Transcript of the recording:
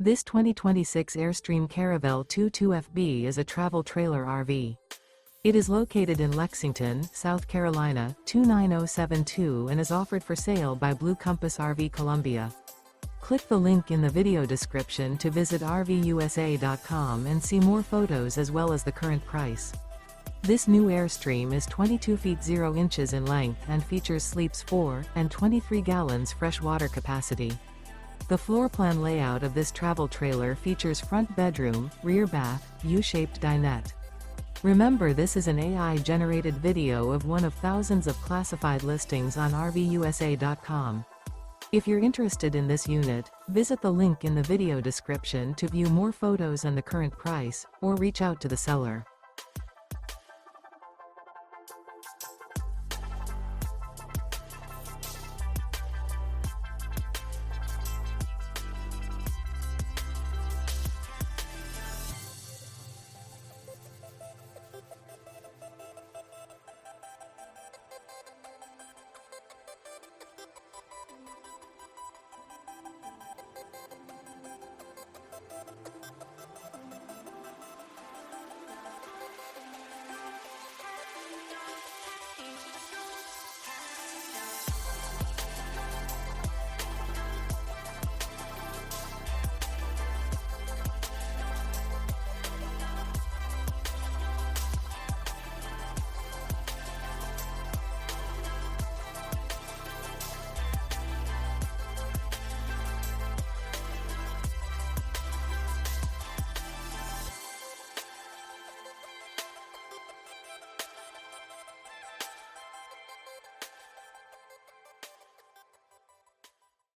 This 2026 Airstream Caravel 22FB is a travel trailer RV. It is located in Lexington, South Carolina, 29072 and is offered for sale by Blue Compass RV Columbia. Click the link in the video description to visit RVUSA.com and see more photos as well as the current price. This new Airstream is 22 feet 0 inches in length and features sleeps 4 and 23 gallons fresh water capacity. The floor plan layout of this travel trailer features front bedroom, rear bath, U-shaped dinette. Remember, this is an AI-generated video of one of thousands of classified listings on RVUSA.com. If you're interested in this unit, visit the link in the video description to view more photos and the current price, or reach out to the seller.